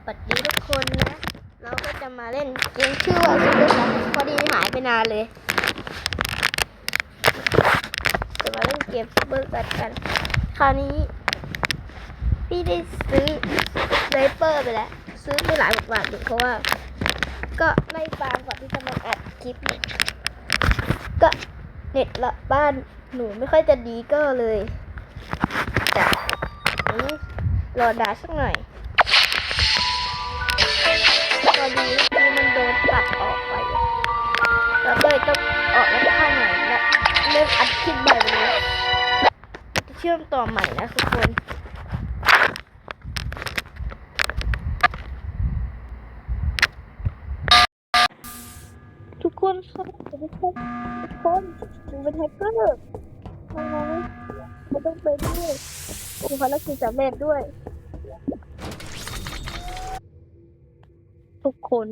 สวัสดีทุกคนนะ เราก็จะมาเล่นเกมชื่อว่าซูเปอร์ซันพอดีหายไปนานเลยจะมาเล่นเกมซูเปอร์ซันกันคราวนี้พี่ได้ซื้อไดเปอร์ไปแล้วซื้อไปหลายบาทอยู่เพราะว่าก็ไล่ฟาร์มก่อนที่จะมาอัดคลิปเนี่ยก็เน็ตละบ้านหนูไม่ค่อยจะดีก็เลยจะรอดาสักหน่อยพอดีเมื่อกี้มันโดนตัดออกไปแล้วก็เลยต้องออกแล้วเข้าใหม่และเริ่มอัดคลิปใหม่เลยจะเชื่อมต่อใหม่นะทุกคนครับทุกคนดูเป็นแฮกเกอร์ทำไมไม่ต้องไปด้วยโอ้ภารกิจสำเร็จด้วยทุกคน